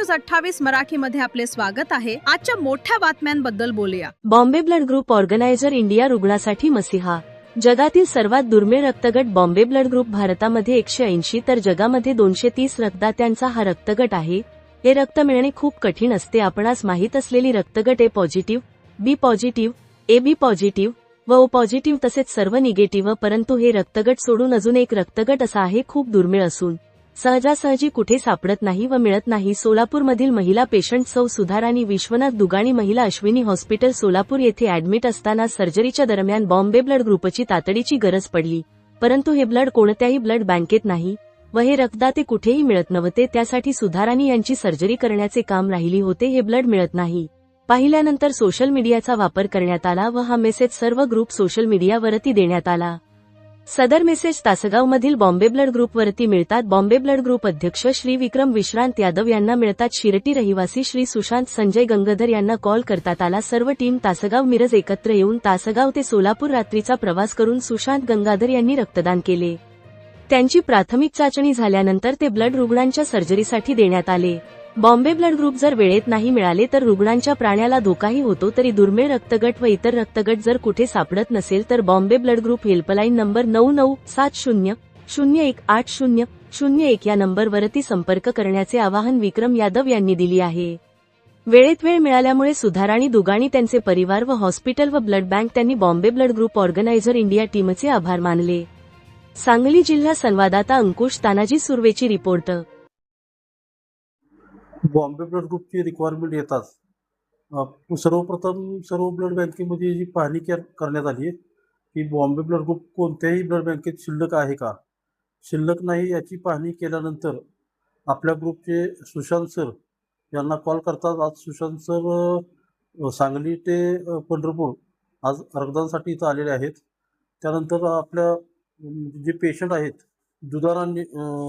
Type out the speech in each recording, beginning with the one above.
News 28 मराठीमध्ये आपले स्वागत आहे। आजच्या मोठ्या बातम्यांबद्दल बोलूया। Bombay blood group organiser India रुग्णासाठी मसिहा। जगातील सर्वात दुर्मिळ रक्तगट बॉम्बे ब्लड ग्रुप भारतामध्ये 180 तर जगामध्ये 230 रक्तदात्यांचा हा रक्तगट आहे। हे रक्त मिळणे खूप कठीण असते। आपणास माहित असलेली रक्तगट A positive, B positive, A B positive व ओ पॉझिटिव्ह तसेच सर्व निगेटिव्ह, परंतु हे रक्तगट सोडून अजून एक रक्तगट असा आहे खूप दुर्मिळ असून सहजासहजी कुठे सापडत नाही व मिळत नाही। सोलापूरमधील महिला पेशंट सौ सुधाराणी विश्वनाथ दुगाणी महिला अश्विनी हॉस्पिटल सोलापूर येथे ऍडमिट असताना सर्जरीच्या दरम्यान बॉम्बे ब्लड ग्रुपची तातडीची गरज पडली, परंतु हे ब्लड कोणत्याही ब्लड बँकेत नाही व हे रक्तदाते कुठेही मिळत नव्हते। त्यासाठी सुधाराणी यांची सर्जरी करण्याचे काम राहिली होते। हे ब्लड मिळत नाही पाहिल्यानंतर सोशल मीडियाचा वापर करण्यात आला व हा मेसेज सर्व ग्रुप सोशल मीडियावरती देण्यात आला। सदर मेसेज तासगावमधील बॉम्बे ब्लड ग्रुपवरती मिळतात। बॉम्बे ब्लड ग्रुप अध्यक्ष श्री विक्रम विश्रांत यादव यांना मिळतात। शिरटी रहिवासी श्री सुशांत संजय गंगाधर यांना कॉल करतात आला। सर्व टीम तासगाव मिरज एकत्र येऊन तासगाव ते सोलापूर रात्रीचा प्रवास करून सुशांत गंगाधर यांनी रक्तदान केले। त्यांची प्राथमिक चाचणी झाल्यानंतर ते ब्लड रुग्णांच्या सर्जरीसाठी देण्यात आले। बॉम्बे ब्लड ग्रुप जर वेळेत नाही मिळाले तर रुग्णांच्या प्राण्याला धोकाही होतो। तरी दुर्मिळ रक्तगट व इतर रक्तगट जर कुठे सापडत नसेल तर Bombay blood group helpline number 9970018001 या नंबरवरती संपर्क करण्याचे आवाहन विक्रम यादव यांनी दिली आहे। वेळेत वेळ मिळाल्यामुळे सुधाराणी दुगाणी त्यांचे परिवार व हॉस्पिटल व ब्लड बँक त्यांनी Bombay blood group organiser India टीमचे आभार मानले। सांगली जिल्हा संवाददाता अंकुश तानाजी सुर्वेची रिपोर्ट। बॉम्बे ब्लड ग्रुपची रिक्वायरमेंट येताच सर्वप्रथम सर्व ब्लड बँकेमध्ये जी पाहणी करण्यात आली आहे की बॉम्बे ब्लड ग्रुप कोणत्याही ब्लड बँकेत शिल्लक आहे का, शिल्लक नाही याची पाहणी केल्यानंतर आपल्या ग्रुपचे सुशांत सर यांना कॉल करतात। आज सुशांत सर सांगली ते पंढरपूर आज रक्तदानासाठी इथं आलेले आहेत। त्यानंतर आपल्या जे पेशंट आहेत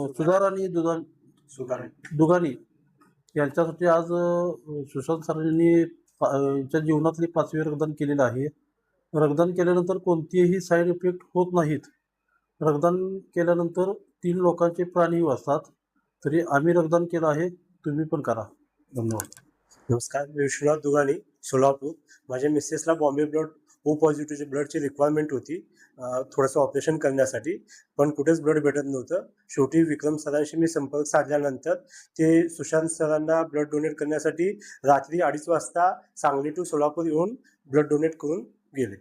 सुधाराणी दुगाणी यांच्यासाठी आज सुशांत सरांनी यांच्या जीवनातले 5वे रक्तदान केलेलं आहे। रक्तदान केल्यानंतर कोणतेही साईड इफेक्ट होत नाहीत। रक्तदान केल्यानंतर 3 लोकांचे प्राणही वाचतात। तरी आम्ही रक्तदान केलं आहे, तुम्ही पण करा। धन्यवाद। नमस्कार, मी विश्वनाथ दुगाणी सोलापूर। माझ्या मिसेसला बॉम्बे ब्लड ओ पॉझिटिव्हची ब्लडची रिक्वायरमेंट होती थोडंसं ऑपरेशन करण्यासाठी, पण कुठेच ब्लड भेटत नव्हतं। शेवटी विक्रम सरांशी मी संपर्क साधल्यानंतर ते सुशांत सरांना ब्लड डोनेट करण्यासाठी रात्री 2:30 वाजता सांगली टू सोलापूर येऊन ब्लड डोनेट करून गेले।